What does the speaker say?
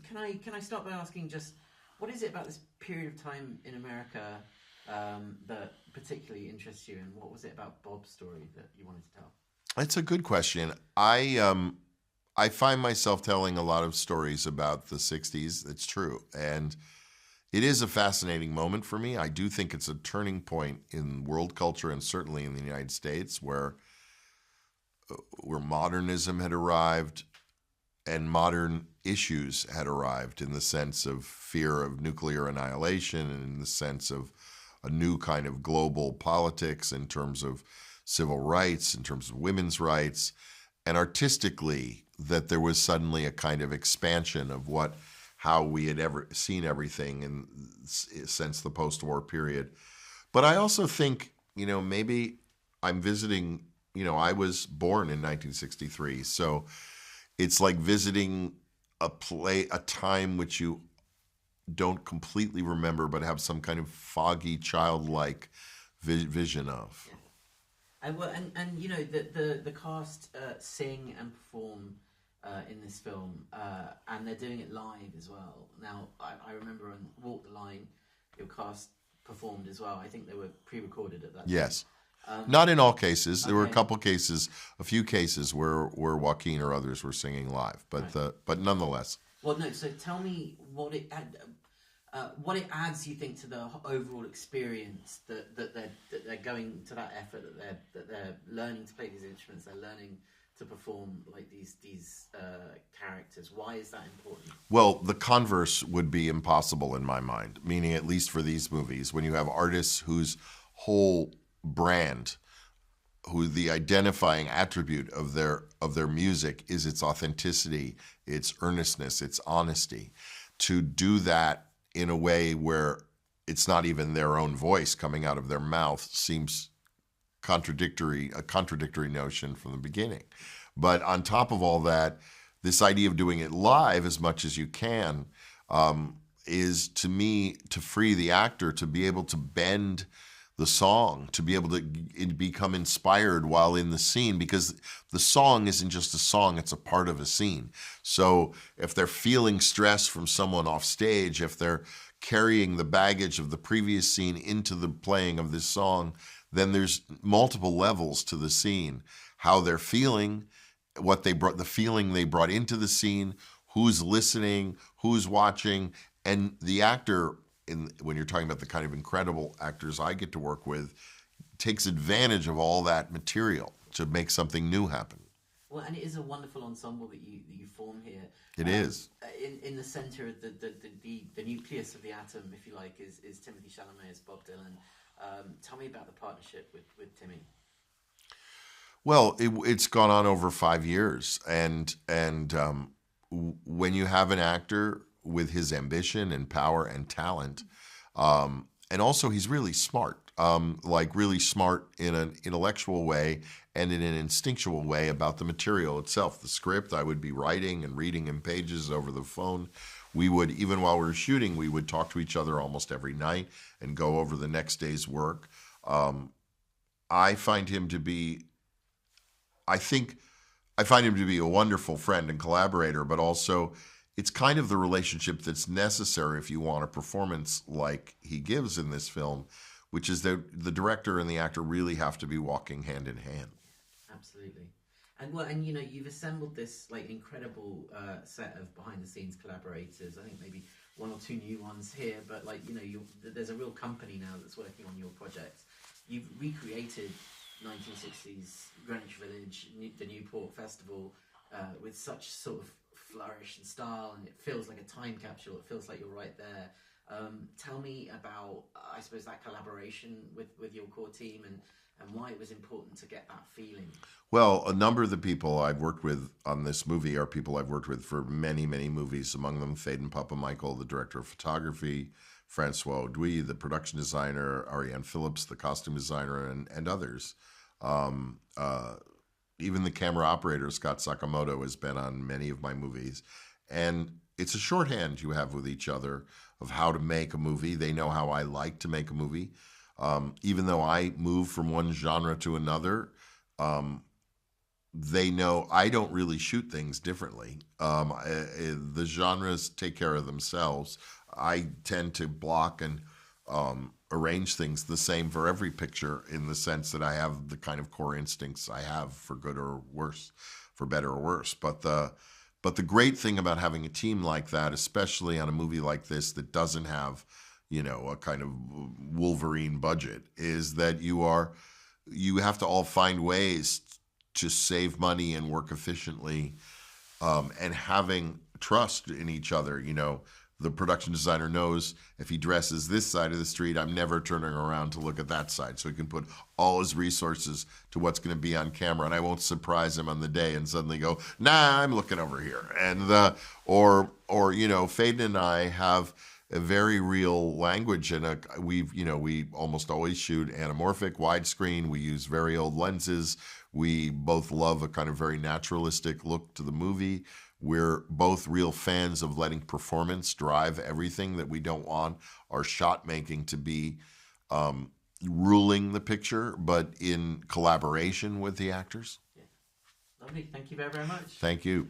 can I start by asking just what is it about this period of time in America that particularly interests you, and what was it about Bob's story that you wanted to tell? It's a good question. I find myself telling a lot of stories about the '60s. It's true, and it is a fascinating moment for me. I do think it's a turning point in world culture, and certainly in the United States, where modernism had arrived and modern issues had arrived, in the sense of fear of nuclear annihilation and in the sense of a new kind of global politics in terms of civil rights, in terms of women's rights, and artistically, that there was suddenly a kind of expansion of how we had ever seen everything since the post-war period. But I also think, maybe I'm visiting, I was born in 1963, so it's like visiting a time which you don't completely remember, but have some kind of foggy, childlike vision of. And the cast sing and perform in this film, and they're doing it live as well. Now, I remember on Walk the Line, your cast performed as well. I think they were pre-recorded at that time. Yes. Not in all cases. There were Okay. a few cases where Joaquin or others were singing live, but nonetheless. Well, no. So tell me what it adds, you think, to the overall experience that they're going to that effort, that they're learning to play these instruments, they're learning to perform like these characters. Why is that important? Well, the converse would be impossible in my mind, meaning at least for these movies, when you have artists whose whole brand, who the identifying attribute of their music is its authenticity, its earnestness, its honesty, to do that in a way where it's not even their own voice coming out of their mouth seems a contradictory notion from the beginning. But on top of all that, this idea of doing it live as much as you can is, to me, to free the actor to be able to bend the song, to be able to become inspired while in the scene, because the song isn't just a song, it's a part of a scene. So if they're feeling stress from someone off stage, if they're carrying the baggage of the previous scene into the playing of this song, then there's multiple levels to the scene. How they're feeling, the feeling they brought into the scene, who's listening, who's watching, and the actor, when you're talking about the kind of incredible actors I get to work with, takes advantage of all that material to make something new happen. Well, and it is a wonderful ensemble that you form here. It is. In the center of the nucleus of the atom, if you like, is Timothy Chalamet as Bob Dylan. Tell me about the partnership with Timmy. Well, it's gone on over 5 years, and when you have an actor with his ambition and power and talent, and also he's really smart, really smart in an intellectual way and in an instinctual way about the material itself. The script, I would be writing and reading in pages over the phone. We would, even while we were shooting, we would talk to each other almost every night and go over the next day's work. I find him to be a wonderful friend and collaborator, but also it's kind of the relationship that's necessary if you want a performance like he gives in this film, which is that the director and the actor really have to be walking hand in hand. Absolutely. And you've assembled this incredible set of behind the scenes collaborators. I think maybe one or two new ones here, but there's a real company now that's working on your projects. You've recreated 1960s Greenwich Village, the Newport Festival, with such sort of flourish and style, and it feels like a time capsule. It feels like you're right there. Tell me about, I suppose, that collaboration with your core team and why it was important to get that feeling. Well, a number of the people I've worked with on this movie are people I've worked with for many, many movies, among them Faden Papa-Michael, the director of photography, Francois Audouy, the production designer, Ariane Phillips, the costume designer, and others. Even the camera operator, Scott Sakamoto, has been on many of my movies. And it's a shorthand you have with each other of how to make a movie. They know how I like to make a movie. Even though I move from one genre to another, they know I don't really shoot things differently. The genres take care of themselves. I tend to block and arrange things the same for every picture, in the sense that I have the kind of core instincts I have, for good or worse, for better or worse. But the great thing about having a team like that, especially on a movie like this that doesn't have, a kind of Wolverine budget, is that you have to all find ways to save money and work efficiently, and having trust in each other. The production designer knows if he dresses this side of the street, I'm never turning around to look at that side. So he can put all his resources to what's going to be on camera, and I won't surprise him on the day and suddenly go, nah, I'm looking over here. And Faden and I have a very real language, and we almost always shoot anamorphic, widescreen. We use very old lenses. We both love a kind of very naturalistic look to the movie. We're both real fans of letting performance drive everything, that we don't want our shot making to be ruling the picture, but in collaboration with the actors. Yeah. Lovely. Thank you very, very much. Thank you.